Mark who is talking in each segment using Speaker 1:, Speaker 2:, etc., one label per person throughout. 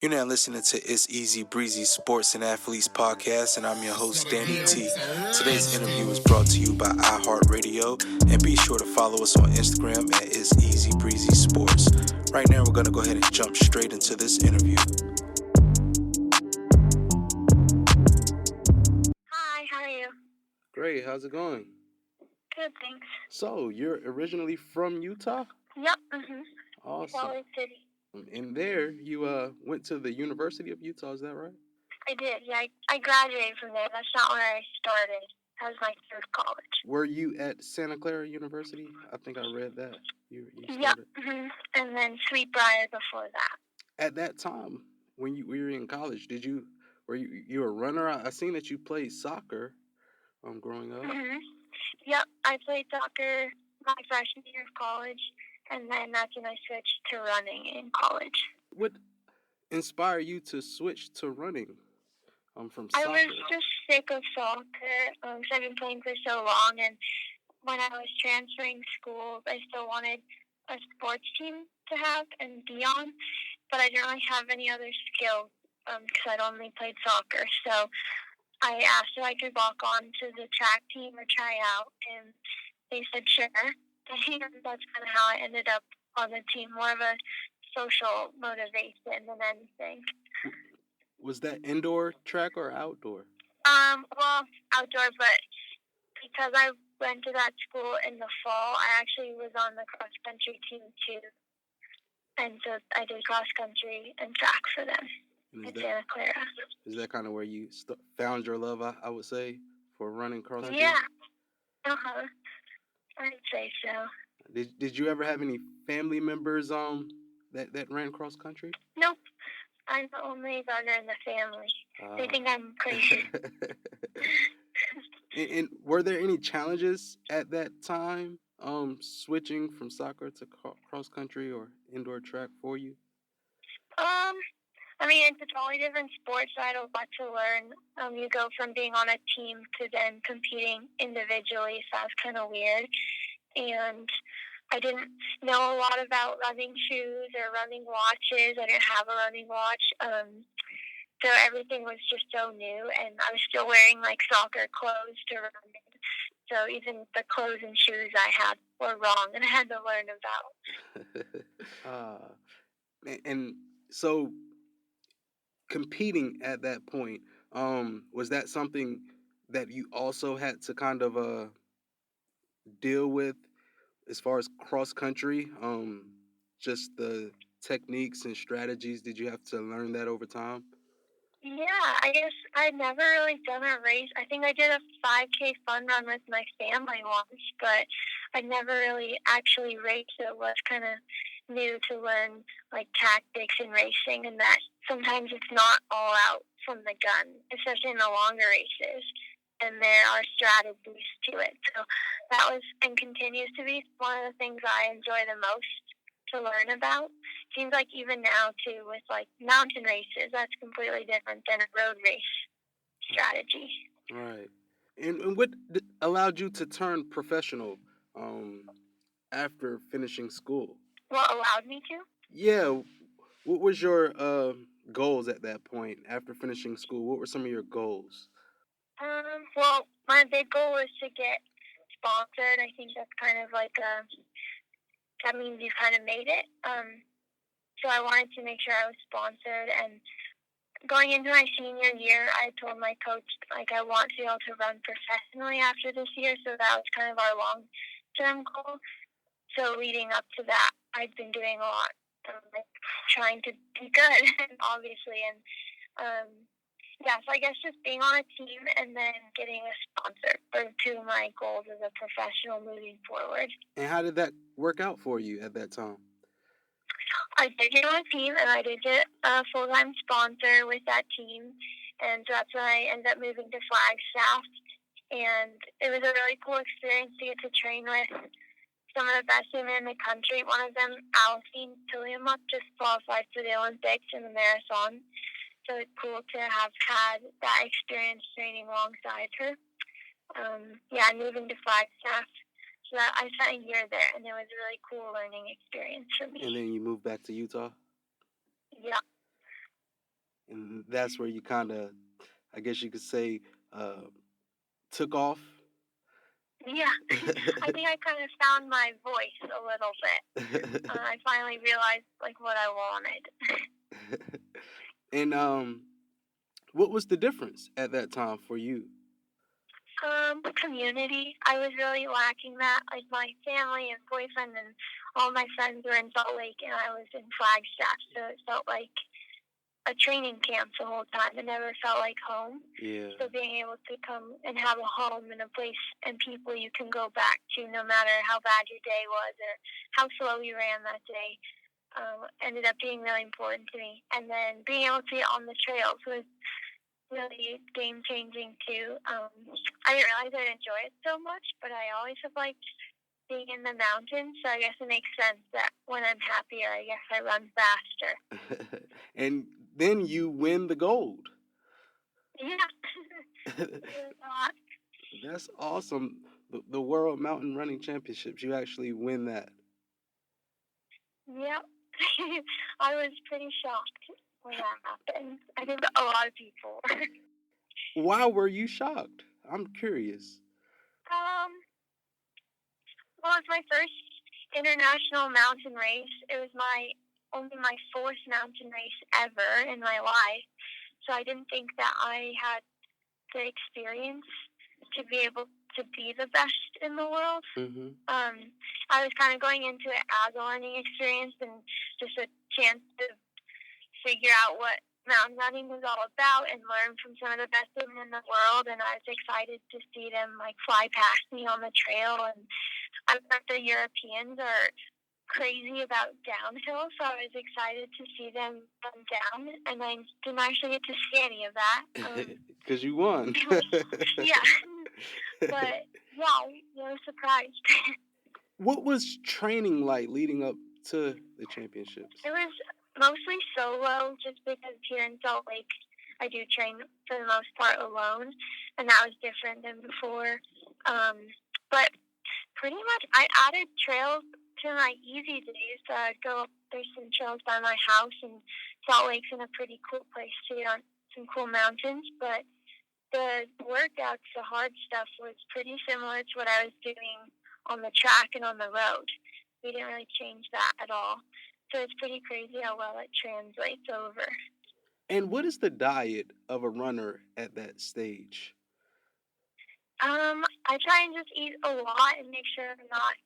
Speaker 1: You're now listening to It's Easy Breezy Sports and Athletes Podcast, and I'm your host, Danny T. Today's interview is brought to you by iHeartRadio, and be sure to follow us on Instagram at It's Easy Breezy Sports. Right now, we're going to go ahead and jump straight into this interview.
Speaker 2: Hi, how are you?
Speaker 1: Great, how's it going?
Speaker 2: Good, thanks.
Speaker 1: So, you're originally from Utah?
Speaker 2: Yep,
Speaker 1: Awesome.
Speaker 2: Salt Lake City.
Speaker 1: And there, you went to the University of Utah, is that right?
Speaker 2: I did, yeah. I graduated from there. That's not where I started. That was my third college.
Speaker 1: Were you at Santa Clara University? I think I read that. You
Speaker 2: Yep,
Speaker 1: started.
Speaker 2: and then Sweetbriar before that.
Speaker 1: At that time, when you were in college, were you a runner? I seen that you played soccer growing up.
Speaker 2: Yep, I played soccer my freshman year of college, and then that's when I switched to running in college.
Speaker 1: What inspired you to switch to running from soccer?
Speaker 2: I was just sick of soccer because I've been playing for so long, and when I was transferring schools, I still wanted a sports team to have and be on, but I didn't really have any other skills because I'd only played soccer. So I asked if I could walk on to the track team or try out, and they said sure. And that's kind of how I ended up on the team, more of a social motivation than anything.
Speaker 1: Was that indoor track or outdoor?
Speaker 2: Well, outdoor, but because I went to that school in the fall, I actually was on the cross country team too. And so I did cross country and track for them in Santa Clara.
Speaker 1: Is that kind of where you found your love, I would say, for running cross country?
Speaker 2: Yeah. I'd say so.
Speaker 1: Did you ever have any family members that ran cross country?
Speaker 2: Nope. I'm the only runner in the family. They think I'm crazy.
Speaker 1: And were there any challenges at that time, switching from soccer to cross country or indoor track for you?
Speaker 2: I mean, it's a totally different sport, so I had a lot to learn. You go from being on a team to then competing individually, so that's kind of weird. And I didn't know a lot about running shoes or running watches. I didn't have a running watch. So everything was just so new, and I was still wearing like soccer clothes to run in. So even the clothes and shoes I had were wrong, and I had to learn about.
Speaker 1: And so competing at that point, was that something that you also had to kind of deal with as far as cross country? Just the techniques and strategies, did you have to learn that over time?
Speaker 2: Yeah, I guess I'd never really done a race. I think I did a 5K fun run with my family once, but I never really actually raced. So it was kind of new to learn like tactics in racing, and that sometimes it's not all out from the gun, especially in the longer races. And there are strategies to it. So that was and continues to be one of the things I enjoy the most to learn about. Seems like even now too, with like mountain races, that's completely different than a road race strategy.
Speaker 1: Right. And what allowed you to turn professional after finishing school?
Speaker 2: What allowed me to?
Speaker 1: Yeah. What was your goals at that point after finishing school? What were some of your goals?
Speaker 2: Well, my big goal was to get sponsored. I think that's kind of like that means you kind of made it. So I wanted to make sure I was sponsored, and going into my senior year, I told my coach, like, I want to be able to run professionally after this year, so that was kind of our long-term goal. So leading up to that, I'd been doing a lot, like, trying to be good, obviously, and, so I guess just being on a team and then getting a sponsor are two of my goals as a professional moving forward.
Speaker 1: And how did that work out for you at that time?
Speaker 2: I did get on a team, and I did get a full-time sponsor with that team, and so that's when I ended up moving to Flagstaff, and it was a really cool experience to get to train with some of the best women in the country. One of them, Alison Tilliamuck, just qualified for the Olympics in the marathon, so it's cool to have had that experience training alongside her. Moving to Flagstaff. So I spent a year there, and it was a really cool learning experience for me.
Speaker 1: And then you moved back to Utah?
Speaker 2: Yeah.
Speaker 1: and that's where you kind of, I guess you could say, uh, took off.
Speaker 2: Yeah, I think I kind of found my voice a little bit. I finally realized like what I wanted.
Speaker 1: And what was the difference at that time for you?
Speaker 2: Community. I was really lacking that. Like my family and boyfriend and all my friends were in Salt Lake, and I was in Flagstaff, so it felt like a training camp the whole time. It never felt like home.
Speaker 1: Yeah.
Speaker 2: So being able to come and have a home and a place and people you can go back to, no matter how bad your day was or how slow you ran that day, ended up being really important to me. And then being able to get on the trails was really game changing too. I didn't realize I'd enjoy it so much, but I always have liked being in the mountains, so I guess it makes sense that when I'm happier, I guess I run faster.
Speaker 1: And then you win the gold.
Speaker 2: Yeah. It was hot.
Speaker 1: That's awesome. The World Mountain Running Championships, you actually win that.
Speaker 2: Yep. I was pretty shocked when that happened. I think a lot of people were.
Speaker 1: Why were you shocked? I'm curious.
Speaker 2: Um, well, it's my first international mountain race. It was only my fourth mountain race ever in my life. So I didn't think that I had the experience to be able to be the best in the world.
Speaker 1: Mm-hmm.
Speaker 2: I was kind of going into it as a learning experience and just a chance to figure out what mountain running was all about and learn from some of the best women in the world. And I was excited to see them like fly past me on the trail. And I bet the Europeans are crazy about downhill, so I was excited to see them run down, and I didn't actually get to see any of that.
Speaker 1: Because you won.
Speaker 2: Yeah, but yeah, I was surprised.
Speaker 1: What was training like leading up to the championships?
Speaker 2: It was mostly solo, just because here in Salt Lake, I do train for the most part alone, and that was different than before. But pretty much, I added trails to my easy days. Go up, there's some trails by my house, and Salt Lake's in a pretty cool place to get on some cool mountains. But the workouts, the hard stuff, was pretty similar to what I was doing on the track and on the road. We didn't really change that at all. So it's pretty crazy how well it translates over.
Speaker 1: And what is the diet of a runner at that stage?
Speaker 2: I try and just eat a lot and make sure I'm not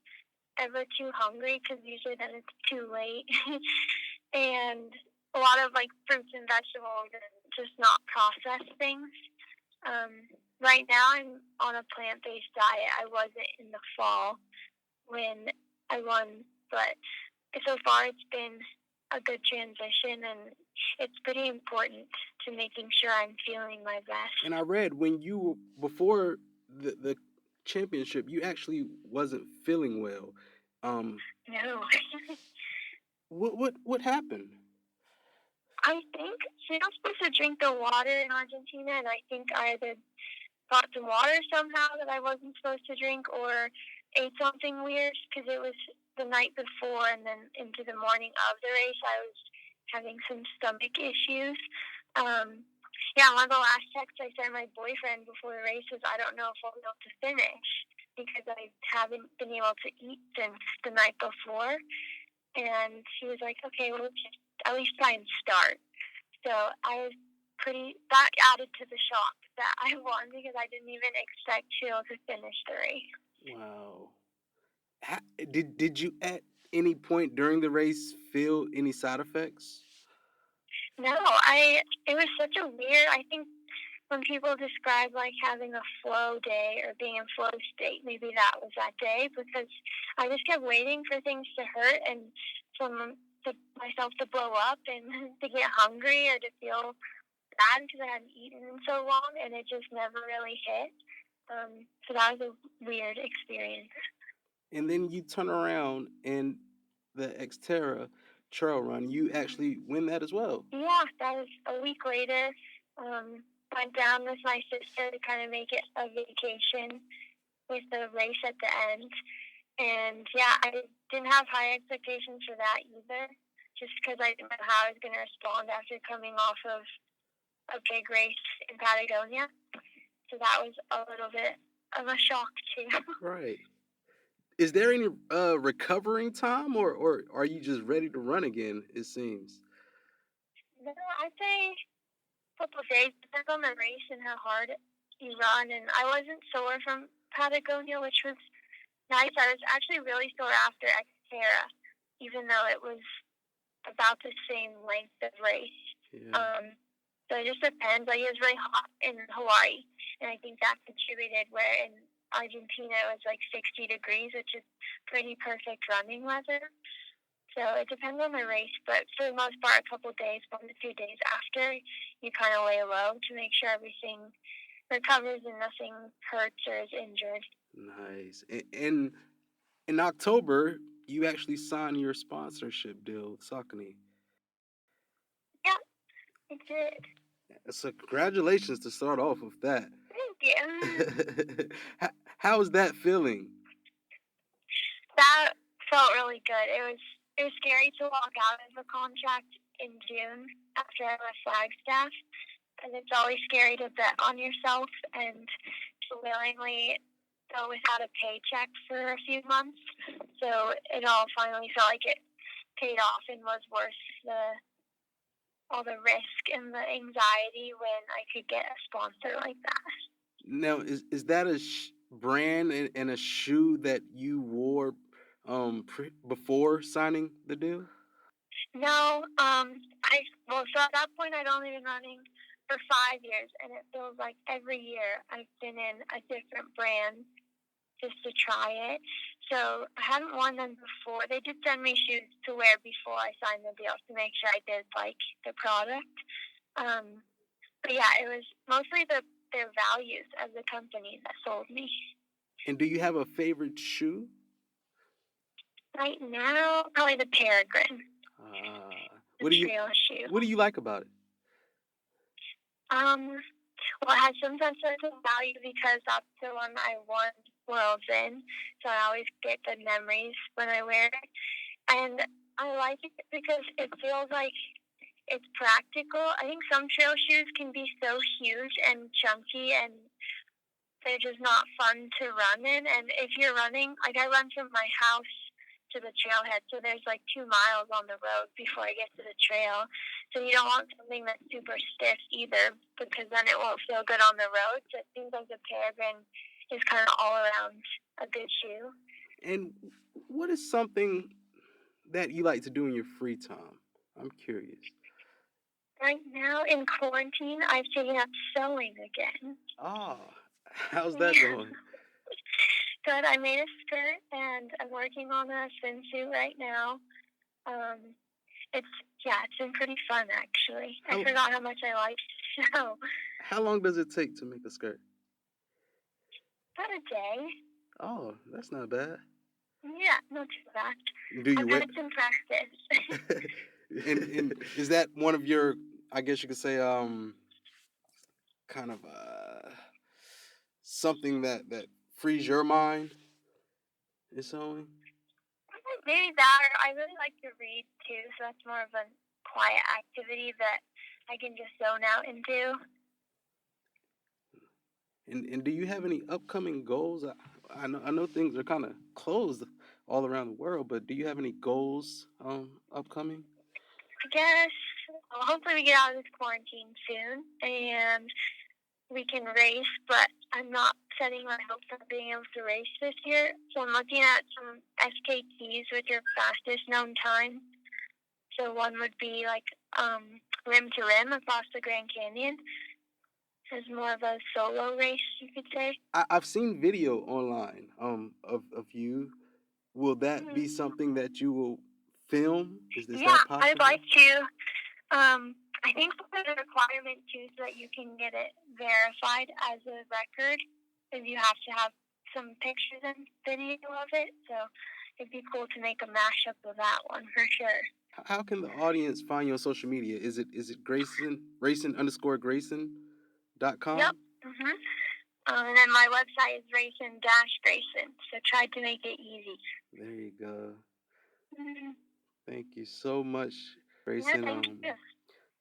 Speaker 2: ever too hungry, because usually then it's too late. And a lot of like fruits and vegetables and just not processed things. Right now I'm on a plant-based diet. I wasn't in the fall when I won, but so far it's been a good transition, and it's pretty important to making sure I'm feeling my best.
Speaker 1: And I read when you before the championship, you actually wasn't feeling well.
Speaker 2: No.
Speaker 1: What happened?
Speaker 2: I think you're not supposed to drink the water in Argentina, and I think I either got some water somehow that I wasn't supposed to drink, or ate something weird, because it was the night before and then into the morning of the race I was having some stomach issues. Yeah, one of the last texts I sent my boyfriend before the race was, I don't know if I'll be able to finish, because I haven't been able to eat since the night before. And he was like, okay, well, just at least try and start. So I was that added to the shock that I won, because I didn't even expect to be able to finish the race.
Speaker 1: Wow. Did you at any point during the race feel any side effects?
Speaker 2: No, it was such a weird, I think when people describe like having a flow day or being in flow state, maybe that was that day, because I just kept waiting for things to hurt and myself to blow up and to get hungry or to feel bad because I hadn't eaten in so long, and it just never really hit. So that was a weird experience.
Speaker 1: And then you turn around and the Xterra trail run, you actually win that as well.
Speaker 2: Yeah, that was a week later. Went down with my sister to kind of make it a vacation with the race at the end. And yeah, I didn't have high expectations for that either, just because I didn't know how I was going to respond after coming off of a big race in Patagonia. So that was a little bit of a shock too.
Speaker 1: Right. Is there any recovering time, or are you just ready to run again? It seems.
Speaker 2: No, I'd say a couple of days, depends on the race and how hard you run. And I wasn't sore from Patagonia, which was nice. I was actually really sore after Xterra, even though it was about the same length of race.
Speaker 1: Yeah.
Speaker 2: So it just depends. Like, it was really hot in Hawaii, and I think that contributed. Where in Argentina it was like 60 degrees, which is pretty perfect running weather. So it depends on the race, but for the most part, a couple of days, 1 to 2 days after, you kind of lay low to make sure everything recovers and nothing hurts or is injured.
Speaker 1: Nice. And in October, you actually signed your sponsorship deal with Saucony.
Speaker 2: Yeah, I did.
Speaker 1: So congratulations to start off with that.
Speaker 2: Thank you.
Speaker 1: How is that feeling?
Speaker 2: That felt really good. It was scary to walk out of the contract in June after I left Flagstaff, and it's always scary to bet on yourself and to willingly go without a paycheck for a few months. So it all finally felt like it paid off and was worth all the risk and the anxiety when I could get a sponsor like that.
Speaker 1: Now, is that a brand and a shoe that you wore before signing the deal?
Speaker 2: No, so at that point I'd only been running for 5 years, and it feels like every year I've been in a different brand just to try it. So I hadn't worn them before. They did send me shoes to wear before I signed the deal to make sure I did like the product. But yeah, it was mostly their values as a company that sold me.
Speaker 1: And do you have a favorite shoe?
Speaker 2: Right now, probably the Peregrine.
Speaker 1: What do you
Speaker 2: trail shoe.
Speaker 1: What do you like about it?
Speaker 2: Well, it has some sentimental value because that's the one I won worlds in, so I always get good memories when I wear it. And I like it because it feels like it's practical. I think some trail shoes can be so huge and chunky, and they're just not fun to run in. And if you're running, like, I run from my house to the trailhead, so there's like 2 miles on the road before I get to the trail. So you don't want something that's super stiff either, because then it won't feel good on the road. So it seems like the Peregrine is kind of all around a good shoe.
Speaker 1: And what is something that you like to do in your free time? I'm curious.
Speaker 2: Right now in quarantine, I've taken up sewing again.
Speaker 1: Oh, how's that going?
Speaker 2: Good. I made a skirt, and I'm working on a swimsuit right now. It's been pretty fun actually. I forgot how much I liked to sew.
Speaker 1: How long does it take to make a skirt?
Speaker 2: About a day.
Speaker 1: Oh, that's not bad.
Speaker 2: Yeah, not too bad.
Speaker 1: Do you
Speaker 2: I've
Speaker 1: wear?
Speaker 2: had some practice.
Speaker 1: And is that one of your, I guess you could say, kind of something that frees your mind? Is sewing?
Speaker 2: Maybe that, or I really like to read too, so that's more of a quiet activity that I can just zone out into.
Speaker 1: And do you have any upcoming goals? I know things are kind of closed all around the world, but do you have any goals upcoming?
Speaker 2: I guess, well, hopefully we get out of this quarantine soon and we can race, but I'm not setting my hopes on being able to race this year. So I'm looking at some SKTs, which are fastest known time. So one would be like rim to rim across the Grand Canyon. It's more of a solo race, you could say.
Speaker 1: I've seen video online of you. Will that be something that you will film? Is that possible?
Speaker 2: I'd like to. I think there's a requirement too, so that you can get it verified as a record, is you have to have some pictures and video of it. So it'd be cool to make a mashup of that one for sure.
Speaker 1: How can the audience find you on social media? Is it Grayson Racing_Grayson.com?
Speaker 2: Yep. And then my website is Grayson. So tried to make it easy.
Speaker 1: There you go. Thank you so much, Grayson.
Speaker 2: Yeah, thank you.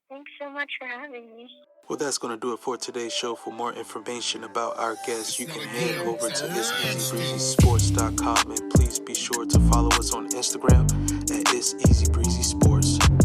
Speaker 2: Thanks so much for having me.
Speaker 3: Well, that's going to do it for today's show. For more information about our guests, you can head over to itseasybreezysports.com, and please be sure to follow us on Instagram at itseasybreezysports.